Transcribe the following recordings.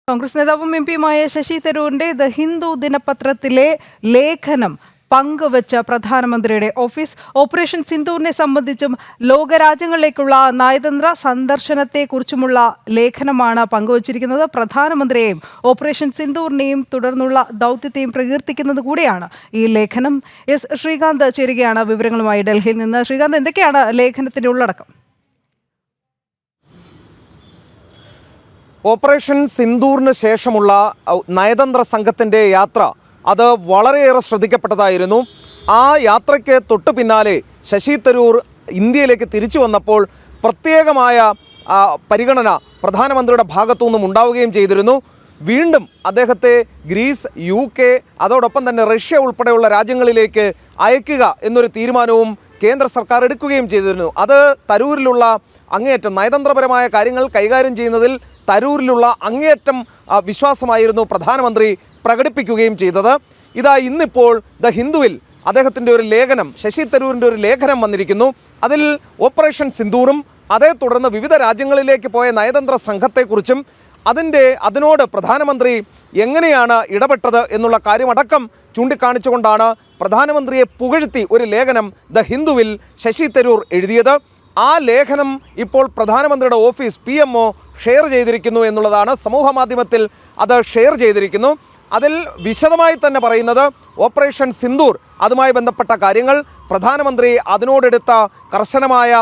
കോൺഗ്രസ് നേതാവും എംപിയുമായ ശശി തരൂരിന്റെ ദ ഹിന്ദു ദിനപത്രത്തിലെ ലേഖനം പങ്കുവച്ച പ്രധാനമന്ത്രിയുടെ ഓഫീസ് ഓപ്പറേഷൻ സിന്ദൂറിനെ സംബന്ധിച്ചും ലോകരാജ്യങ്ങളിലേക്കുള്ള നയതന്ത്ര സന്ദർശനത്തെക്കുറിച്ചുമുള്ള ലേഖനമാണ് പങ്കുവച്ചിരിക്കുന്നത്. പ്രധാനമന്ത്രിയെയും ഓപ്പറേഷൻ സിന്ദൂറിനെയും തുടർന്നുള്ള ദൗത്യത്തെയും പ്രകീർത്തിക്കുന്നത് കൂടിയാണ് ഈ ലേഖനം. എസ് ശ്രീകാന്ത് ചേരുകയാണ് വിവരങ്ങളുമായി ഡൽഹിയിൽ നിന്ന്. ശ്രീകാന്ത്, എന്തൊക്കെയാണ് ലേഖനത്തിന്റെ ഉള്ളടക്കം? ഓപ്പറേഷൻ സിന്ദൂറിന് ശേഷമുള്ള നയതന്ത്ര സംഘത്തിൻ്റെ യാത്ര അത് വളരെയേറെ ശ്രദ്ധിക്കപ്പെട്ടതായിരുന്നു. ആ യാത്രയ്ക്ക് തൊട്ടു പിന്നാലെ ശശി തരൂർ ഇന്ത്യയിലേക്ക് തിരിച്ചു വന്നപ്പോൾ പ്രത്യേകമായ പരിഗണന പ്രധാനമന്ത്രിയുടെ ഭാഗത്തുനിന്നും ഉണ്ടാവുകയും ചെയ്തിരുന്നു. വീണ്ടും അദ്ദേഹത്തെ ഗ്രീസ്, UK, അതോടൊപ്പം തന്നെ റഷ്യ ഉൾപ്പെടെയുള്ള രാജ്യങ്ങളിലേക്ക് അയക്കുക എന്നൊരു തീരുമാനവും കേന്ദ്ര സർക്കാർ എടുക്കുകയും ചെയ്തിരുന്നു. അത് തരൂരിലുള്ള അങ്ങേയറ്റം നയതന്ത്രപരമായ കാര്യങ്ങൾ കൈകാര്യം ചെയ്യുന്നതിൽ തരൂരിലുള്ള അങ്ങേയറ്റം വിശ്വാസമായിരുന്നു പ്രധാനമന്ത്രി പ്രകടിപ്പിക്കുകയും ചെയ്തത്. ഇതാ ഇന്നിപ്പോൾ ദ ഹിന്ദുവിൽ അദ്ദേഹത്തിൻ്റെ ഒരു ലേഖനം, ശശി തരൂരിൻ്റെ ഒരു ലേഖനം വന്നിരിക്കുന്നു. അതിൽ ഓപ്പറേഷൻ സിന്ദൂറും അതേ തുടർന്ന് വിവിധ രാജ്യങ്ങളിലേക്ക് പോയ നയതന്ത്ര സംഘത്തെക്കുറിച്ചും അതിനോട് പ്രധാനമന്ത്രി എങ്ങനെയാണ് ഇടപെട്ടത് എന്നുള്ള കാര്യമടക്കം ചൂണ്ടിക്കാണിച്ചുകൊണ്ടാണ് പ്രധാനമന്ത്രിയെ പുകഴ്ത്തി ഒരു ലേഖനം ദ ഹിന്ദുവിൽ ശശി തരൂർ എഴുതിയത്. ആ ലേഖനം ഇപ്പോൾ പ്രധാനമന്ത്രിയുടെ ഓഫീസ് PMO ഷെയർ ചെയ്തിരിക്കുന്നു എന്നുള്ളതാണ്. സമൂഹ മാധ്യമത്തിൽ അത് ഷെയർ ചെയ്തിരിക്കുന്നു. അതിൽ വിശദമായി തന്നെ പറയുന്നത് ഓപ്പറേഷൻ സിന്ദൂർ, അതുമായി ബന്ധപ്പെട്ട കാര്യങ്ങൾ, പ്രധാനമന്ത്രി അതിനോടെടുത്ത കർശനമായ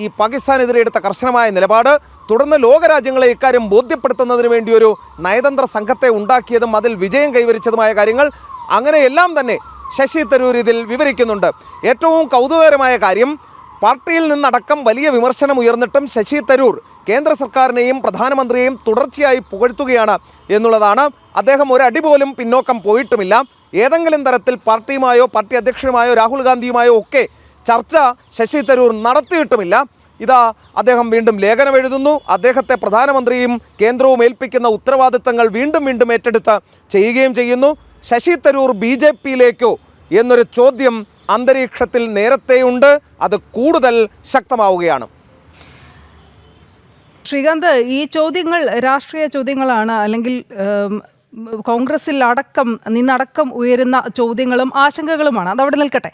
ഈ പാകിസ്ഥാനെതിരെ എടുത്ത കർശനമായ നിലപാട്, തുടർന്ന് ലോകരാജ്യങ്ങളെ ഇക്കാര്യം ബോധ്യപ്പെടുത്തുന്നതിന് വേണ്ടി ഒരു നയതന്ത്ര സംഘത്തെ ഉണ്ടാക്കിയതും അതിൽ വിജയം കൈവരിച്ചതുമായ കാര്യങ്ങൾ, അങ്ങനെയെല്ലാം തന്നെ ശശി തരൂർ ഇതിൽ വിവരിക്കുന്നുണ്ട്. ഏറ്റവും കൗതുകകരമായ കാര്യം, പാർട്ടിയിൽ നിന്നടക്കം വലിയ വിമർശനം ഉയർന്നിട്ടും ശശി തരൂർ കേന്ദ്ര സർക്കാരിനെയും പ്രധാനമന്ത്രിയെയും തുടർച്ചയായി പുകഴ്ത്തുകയാണ് എന്നുള്ളതാണ്. അദ്ദേഹം ഒരടി പോലും പിന്നോക്കം പോയിട്ടുമില്ല. ഏതെങ്കിലും തരത്തിൽ പാർട്ടിയുമായോ പാർട്ടി അധ്യക്ഷനുമായോ രാഹുൽ ഗാന്ധിയുമായോ ഒക്കെ ചർച്ച ശശി തരൂർ നടത്തിയിട്ടുമില്ല. ഇതാ അദ്ദേഹം വീണ്ടും ലേഖനം എഴുതുന്നു. അദ്ദേഹത്തെ പ്രധാനമന്ത്രിയും കേന്ദ്രവും ഏൽപ്പിക്കുന്ന ഉത്തരവാദിത്തങ്ങൾ വീണ്ടും വീണ്ടും ഏറ്റെടുത്ത് ചെയ്യുകയും ചെയ്യുന്നു. ശശി തരൂർ BJPയിലേക്കോ എന്നൊരു ചോദ്യം അന്തരീക്ഷത്തിൽ നേരത്തെയുണ്ട്. അത് കൂടുതൽ ശക്തമാവുകയാണ്. ശ്രീകാന്ത്, ഈ ചോദ്യങ്ങൾ രാഷ്ട്രീയ ചോദ്യങ്ങളാണ്, അല്ലെങ്കിൽ കോൺഗ്രസിൽ നിന്നടക്കം ഉയരുന്ന ചോദ്യങ്ങളും ആശങ്കകളുമാണ്. അതവിടെ നിൽക്കട്ടെ.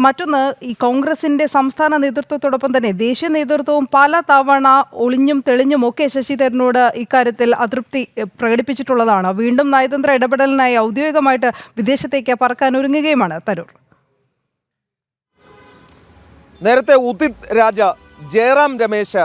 മറ്റൊന്ന്, ഈ കോൺഗ്രസിൻ്റെ സംസ്ഥാന നേതൃത്വത്തോടൊപ്പം തന്നെ ദേശീയ നേതൃത്വവും പല തവണ ഒളിഞ്ഞും തെളിഞ്ഞും ഒക്കെ ശശി തരൂരിനോട് ഇക്കാര്യത്തിൽ അതൃപ്തി പ്രകടിപ്പിച്ചിട്ടുള്ളതാണ്. വീണ്ടും നയതന്ത്ര ഇടപെടലിനായി ഔദ്യോഗികമായിട്ട് വിദേശത്തേക്ക് പറക്കാൻ ഒരുങ്ങുകയുമാണ് തരൂർ. നേരത്തെ ഉദിത് രാജ, ജയറാം രമേശ്,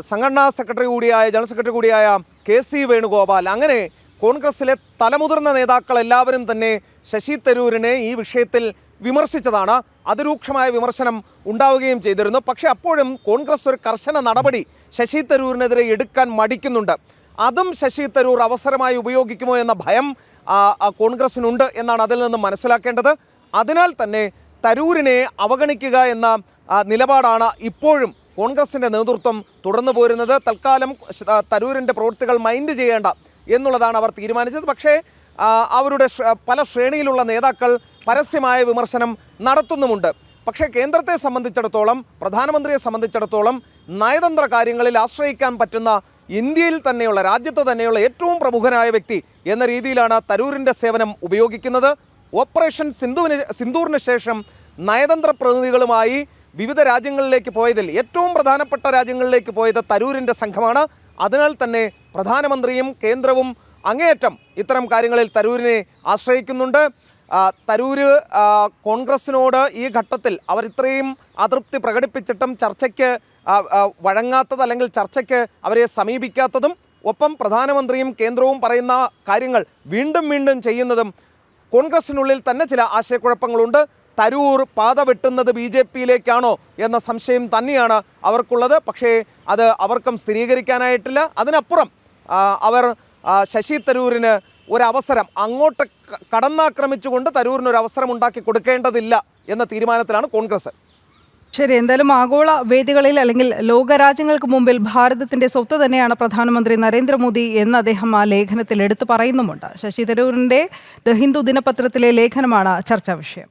സംഘടനാ സെക്രട്ടറി കൂടിയായ ജനറൽ സെക്രട്ടറി കൂടിയായ KC വേണുഗോപാൽ, അങ്ങനെ കോൺഗ്രസിലെ തലമുതിർന്ന നേതാക്കൾ എല്ലാവരും തന്നെ ശശി തരൂരിനെ ഈ വിഷയത്തിൽ വിമർശിച്ചതാണ്. അതിരൂക്ഷമായ വിമർശനം ഉണ്ടാവുകയും ചെയ്തിരുന്നു. പക്ഷേ അപ്പോഴും കോൺഗ്രസ് ഒരു കർശന നടപടി ശശി തരൂരിനെതിരെ എടുക്കാൻ മടിക്കുന്നുണ്ട്. അതും ശശി തരൂർ അവസരമായി ഉപയോഗിക്കുമോ എന്ന ഭയം കോൺഗ്രസിനുണ്ട് എന്നാണ് അതിൽ നിന്ന് മനസ്സിലാക്കേണ്ടത്. അതിനാൽ തന്നെ തരൂരിനെ അവഗണിക്കുക എന്ന നിലപാടാണ് ഇപ്പോഴും കോൺഗ്രസിൻ്റെ നേതൃത്വം തുടർന്നു പോരുന്നത്. തൽക്കാലം തരൂരിൻ്റെ പ്രവൃത്തികൾ മൈൻഡ് ചെയ്യേണ്ട എന്നുള്ളതാണ് അവർ തീരുമാനിച്ചത്. പക്ഷേ അവരുടെ പല ശ്രേണിയിലുള്ള നേതാക്കൾ പരസ്യമായ വിമർശനം നടത്തുന്നുമുണ്ട്. പക്ഷേ കേന്ദ്രത്തെ സംബന്ധിച്ചിടത്തോളം, പ്രധാനമന്ത്രിയെ സംബന്ധിച്ചിടത്തോളം നയതന്ത്ര കാര്യങ്ങളിൽ ആശ്രയിക്കാൻ പറ്റുന്ന ഇന്ത്യയിൽ തന്നെയുള്ള, രാജ്യത്ത് തന്നെയുള്ള ഏറ്റവും പ്രമുഖനായ വ്യക്തി എന്ന രീതിയിലാണ് തരൂരിൻ്റെ സേവനം ഉപയോഗിക്കുന്നത്. ഓപ്പറേഷൻ സിന്ദൂറിന് ശേഷം നയതന്ത്ര പ്രതിനിധികളുമായി വിവിധ രാജ്യങ്ങളിലേക്ക് പോയതിൽ ഏറ്റവും പ്രധാനപ്പെട്ട രാജ്യങ്ങളിലേക്ക് പോയത് തരൂരിൻ്റെ സംഘമാണ്. അതിനാൽ തന്നെ പ്രധാനമന്ത്രിയും കേന്ദ്രവും അങ്ങേയറ്റം ഇത്തരം കാര്യങ്ങളിൽ തരൂരിനെ ആശ്രയിക്കുന്നുണ്ട്. തരൂര് കോൺഗ്രസിനോട് ഈ ഘട്ടത്തിൽ അവർ ഇത്രയും അതൃപ്തി പ്രകടിപ്പിച്ചിട്ടും ചർച്ചയ്ക്ക് വഴങ്ങാത്തത്, അല്ലെങ്കിൽ ചർച്ചയ്ക്ക് അവരെ സമീപിക്കാത്തതും, ഒപ്പം പ്രധാനമന്ത്രിയും കേന്ദ്രവും പറയുന്ന കാര്യങ്ങൾ വീണ്ടും വീണ്ടും ചെയ്യുന്നതും കോൺഗ്രസിനുള്ളിൽ തന്നെ ചില ആശയക്കുഴപ്പങ്ങളുണ്ട്. തരൂർ പാത വെട്ടുന്നത് BJPയിലേക്കാണോ എന്ന സംശയം തന്നെയാണ് അവർക്കുള്ളത്. പക്ഷേ അത് അവർക്കും സ്ഥിരീകരിക്കാനായിട്ടില്ല. അതിനപ്പുറം അവർ ശശി തരൂരിന് ഒരവസരം, അങ്ങോട്ട് കടന്നാക്രമിച്ചുകൊണ്ട് തരൂരിനൊരു അവസരം ഉണ്ടാക്കി കൊടുക്കേണ്ടതില്ല എന്ന തീരുമാനത്തിലാണ് കോൺഗ്രസ്. ശരി, എന്തായാലും ആഗോള വേദികളിൽ, അല്ലെങ്കിൽ ലോകരാജ്യങ്ങൾക്ക് മുമ്പിൽ ഭാരതത്തിന്റെ സ്വത്ത് തന്നെയാണ് പ്രധാനമന്ത്രി നരേന്ദ്രമോദി എന്ന് അദ്ദേഹം ആ ലേഖനത്തിൽ എടുത്തു പറയുന്നുമുണ്ട്. ശശി തരൂരിന്റെ ദ ഹിന്ദു ദിനപത്രത്തിലെ ലേഖനമാണ് ചർച്ചാ വിഷയം.